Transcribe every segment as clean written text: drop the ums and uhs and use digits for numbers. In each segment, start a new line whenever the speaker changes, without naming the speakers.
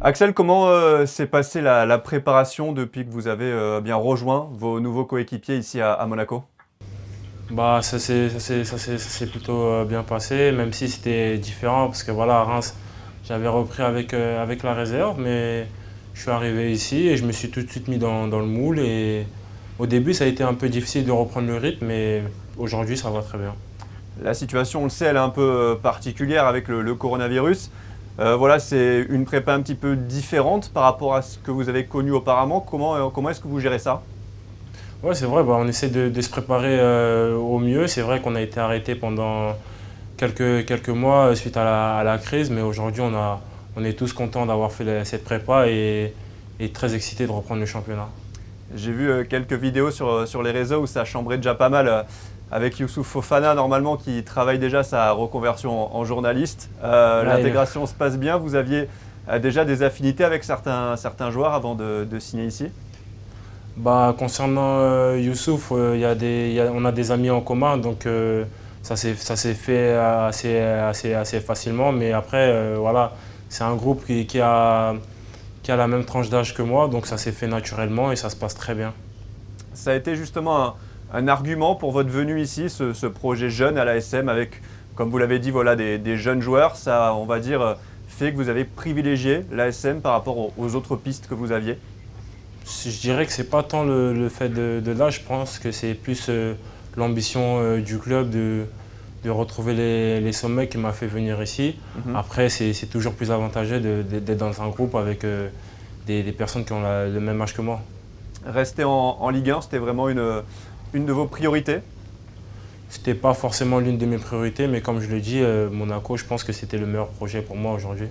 Axel, comment s'est passée la préparation depuis que vous avez bien rejoint vos nouveaux coéquipiers ici à Monaco?
Bah, ça s'est plutôt bien passé, même si c'était différent, parce que voilà, à Reims, j'avais repris avec la réserve, mais je suis arrivé ici et je me suis tout de suite mis dans le moule. Et au début, ça a été un peu difficile de reprendre le rythme, mais aujourd'hui, ça va très bien.
La situation, on le sait, elle est un peu particulière avec le coronavirus. Voilà, c'est une prépa un petit peu différente par rapport à ce que vous avez connu auparavant. Comment est-ce que vous gérez ça?
Ouais, c'est vrai, bah, on essaie de se préparer au mieux. C'est vrai qu'on a été arrêté pendant quelques mois suite à la crise, mais aujourd'hui, on est tous contents d'avoir fait cette prépa et très excités de reprendre le championnat.
J'ai vu quelques vidéos sur les réseaux où ça chambrait déjà pas mal avec Youssouf Fofana, normalement, qui travaille déjà sa reconversion en journaliste.
Là,
L'intégration se passe bien. Vous aviez déjà des affinités avec certains joueurs avant de signer ici?
bah, concernant Youssouf, on a des amis en commun, donc ça s'est fait assez facilement. Mais après, voilà, c'est un groupe qui a la même tranche d'âge que moi, donc ça s'est fait naturellement et ça se passe très bien.
Ça a été justement un argument pour votre venue ici, ce projet jeune à l'ASM avec, comme vous l'avez dit, voilà, des jeunes joueurs. Ça, on va dire, fait que vous avez privilégié l'ASM par rapport aux autres pistes que vous aviez.
Je dirais que c'est pas tant le fait de l'âge, je pense que c'est plus l'ambition du club de retrouver les sommets qui m'a fait venir ici.
Mhm.
Après, c'est toujours plus avantageux d'être dans un groupe avec des personnes qui ont le même âge que moi.
Rester en Ligue 1, c'était vraiment une de vos priorités.
C'était pas forcément l'une de mes priorités, mais comme je le dis, Monaco, je pense que c'était le meilleur projet pour moi aujourd'hui.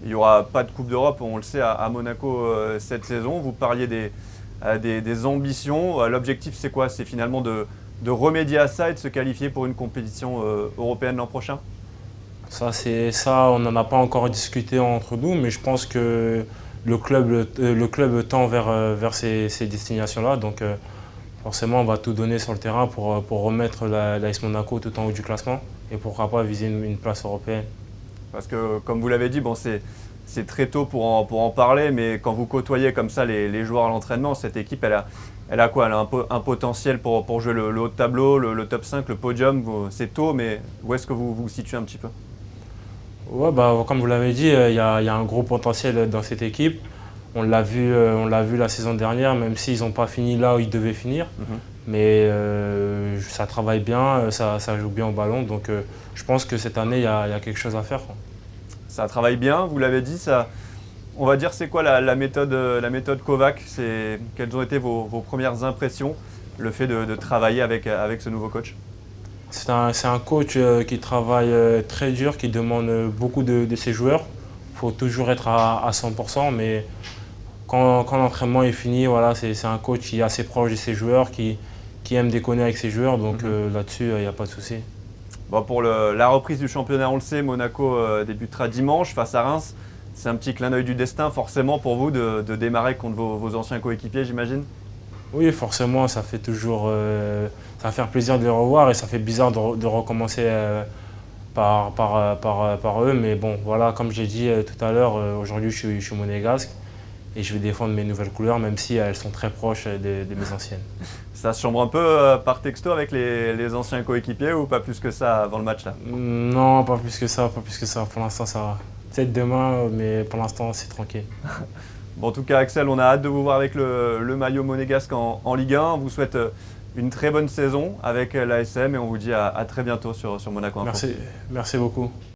Il n'y aura pas de Coupe d'Europe, on le sait, à Monaco cette saison. Vous parliez des ambitions. L'objectif, c'est quoi? C'est finalement de remédier à ça et de se qualifier pour une compétition européenne l'an prochain?
Ça, on n'en a pas encore discuté entre nous, mais je pense que le club tend vers ces destinations-là. Donc forcément, on va tout donner sur le terrain pour remettre l'AS Monaco tout en haut du classement et pourquoi pas viser une place européenne.
Parce que, comme vous l'avez dit, bon, c'est très tôt pour en parler, mais quand vous côtoyez comme ça les joueurs à l'entraînement, cette équipe, elle a quoi? Elle a un potentiel pour jouer le haut de tableau, le top 5, le podium. C'est tôt, mais où est-ce que vous vous situez un petit peu?
Ouais, bah, comme vous l'avez dit, il y a un gros potentiel dans cette équipe. On l'a vu la saison dernière, même s'ils n'ont pas fini là où ils devaient finir.
Mhm.
Mais ça travaille bien, ça joue bien au ballon. Donc je pense que cette année, il y a quelque chose à faire, quoi.
Ça travaille bien, vous l'avez dit. Ça, on va dire, c'est quoi la méthode Kovac? Quelles ont été vos premières impressions, le fait de travailler avec ce nouveau coach?
C'est un coach qui travaille très dur, qui demande beaucoup de ses joueurs. Il faut toujours être à 100%, mais quand l'entraînement est fini, voilà, c'est un coach qui est assez proche de ses joueurs, qui aime déconner avec ses joueurs. Donc
Mhm.
là-dessus, il n'y a pas de souci.
Bon, pour la reprise du championnat, on le sait, Monaco débutera dimanche face à Reims. C'est un petit clin d'œil du destin, forcément, pour vous de démarrer contre vos anciens coéquipiers, j'imagine.
Oui, forcément, ça va faire plaisir de les revoir et ça fait bizarre de recommencer par eux. Mais bon, voilà, comme j'ai dit tout à l'heure, aujourd'hui je suis monégasque et je vais défendre mes nouvelles couleurs, même si elles sont très proches de mes anciennes.
Ça se chambre un peu par texto avec les anciens coéquipiers ou pas plus que ça avant le match là?
Non, pas plus que ça, pas plus que ça. Pour l'instant, ça va. Peut-être demain, mais pour l'instant, c'est tranquille.
Bon, en tout cas, Axel, on a hâte de vous voir avec le maillot monégasque en Ligue 1. On vous souhaite une très bonne saison avec l'ASM et on vous dit à très bientôt sur Monaco Info.
Merci, merci beaucoup.